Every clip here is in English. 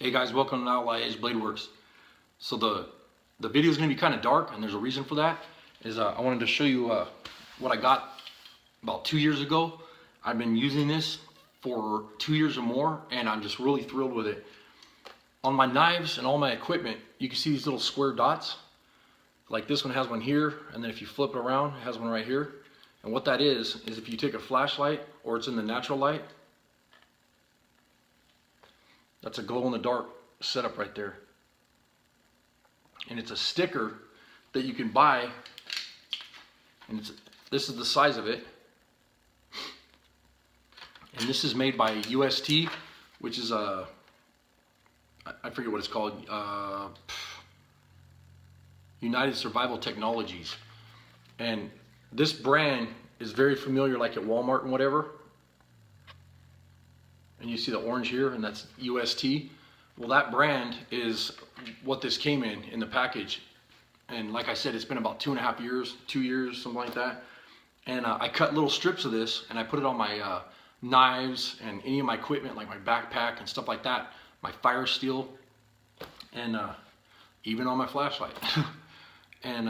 Hey guys, welcome to Outlaw Edge Blade Works. So the video is going to be kind of dark, and there's a reason for that. I wanted to show you what I got about 2 years ago. I've been using this for 2 years or more, and I'm just really thrilled with it. On my knives and all my equipment, you can see these little square dots. Like this one has one here, and then if you flip it around, it has one right here. And what that is if you take a flashlight or it's in the natural light, that's a glow-in-the-dark setup right there. And it's a sticker that you can buy, and this is the size of it. And this is made by UST, which is I forget what it's called, United Survival Technologies. And this brand is very familiar, like at Walmart and whatever. And you see the orange here, and that's UST. Well, that brand is what this came in the package. And like I said, it's been about 2.5 years, 2 years, something like that. And I cut little strips of this, and I put it on my knives and any of my equipment, like my backpack and stuff like that, my fire steel, and even on my flashlight. And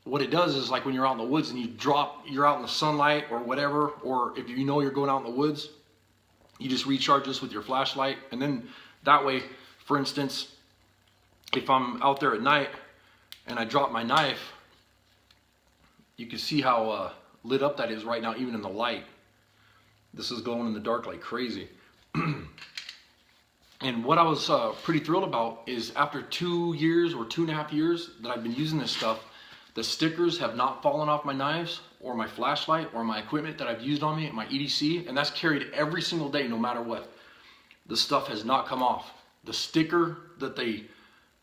what it does is, like when you're out in the woods and you're out in the sunlight or whatever, or if you know you're going out in the woods, you just recharge this with your flashlight, and then that way, for instance, if I'm out there at night and I drop my knife, you can see how lit up that is right now, even in the light. This is glowing in the dark like crazy. And what I was pretty thrilled about is after 2 years or 2.5 years that I've been using this stuff, the stickers have not fallen off my knives or my flashlight or my equipment that I've used on me, my EDC, and that's carried every single day no matter what. The stuff has not come off. The sticker that they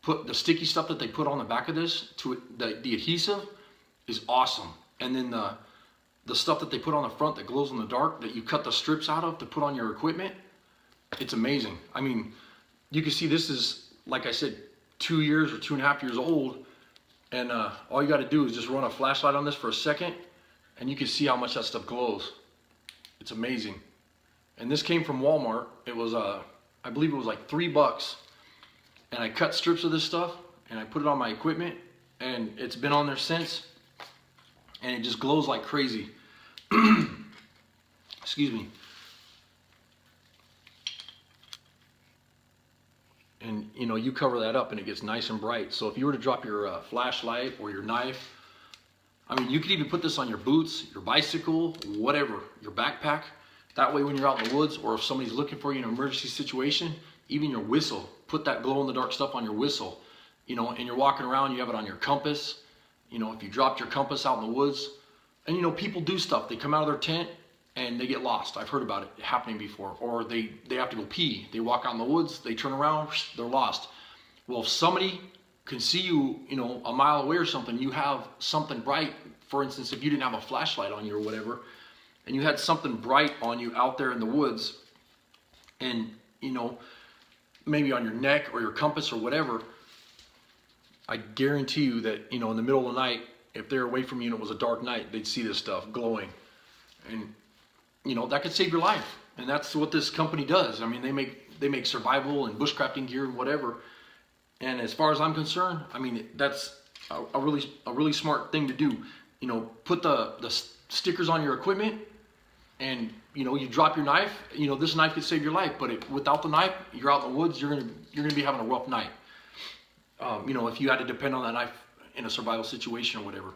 put, the sticky stuff that they put on the back of this, the adhesive is awesome. And then the stuff that they put on the front that glows in the dark, that you cut the strips out of to put on your equipment, it's amazing. I mean, you can see this is, like I said, 2 years or 2.5 years old. And all you got to do is just run a flashlight on this for a second, and you can see how much that stuff glows. It's amazing. And this came from Walmart. It was, I believe it was like $3. And I cut strips of this stuff, and I put it on my equipment, and it's been on there since. And it just glows like crazy. Excuse me. And you know, you cover that up and it gets nice and bright. So if you were to drop your flashlight or your knife, I mean, you could even put this on your boots, your bicycle, whatever, your backpack. That way when you're out in the woods, or if somebody's looking for you in an emergency situation, even your whistle, put that glow in the dark stuff on your whistle. You know, and you're walking around, you have it on your compass. You know, if you dropped your compass out in the woods, and you know, people do stuff. They come out of their tent and they get lost. I've heard about it happening before. Or they have to go pee. They walk out in the woods, they turn around, they're lost. Well, if somebody can see you, you know, a mile away or something, you have something bright. For instance, if you didn't have a flashlight on you or whatever, and you had something bright on you out there in the woods, and, you know, maybe on your neck or your compass or whatever, I guarantee you that, you know, in the middle of the night, if they're away from you and it was a dark night, they'd see this stuff glowing. And you know, that could save your life. And that's what this company does. I mean, they make survival and bushcrafting gear and whatever. And as far as I'm concerned, I mean, that's a really smart thing to do. You know, put the stickers on your equipment, and you know, you drop your knife. You know, this knife could save your life, but without the knife, you're out in the woods, you're gonna be having a rough night. You know, if you had to depend on that knife in a survival situation or whatever.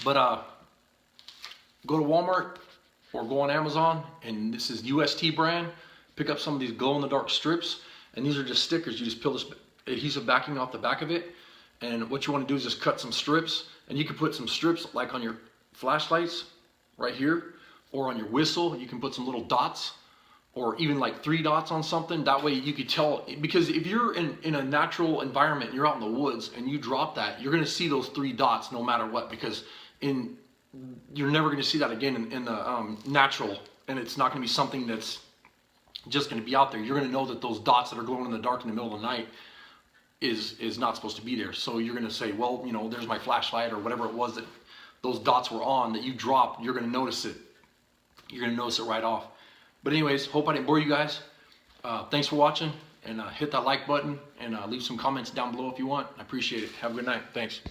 But go to Walmart or go on Amazon, and this is UST brand. Pick up some of these glow-in-the-dark strips, and these are just stickers. You just peel this adhesive backing off the back of it, and what you want to do is just cut some strips, and you can put some strips like on your flashlights right here, or on your whistle. You can put some little dots, or even like 3 dots on something. That way you could tell, because if you're in a natural environment, you're out in the woods, and you drop that, you're going to see those 3 dots no matter what, because you're never going to see that again in the natural, and it's not going to be something that's just going to be out there. You're going to know that those dots that are glowing in the dark in the middle of the night is not supposed to be there. So you're going to say, well, you know, there's my flashlight or whatever it was that those dots were on that you dropped. You're going to notice it. You're going to notice it right off. But anyways, hope I didn't bore you guys. Thanks for watching, and hit that like button, and leave some comments down below if you want. I appreciate it. Have a good night. Thanks.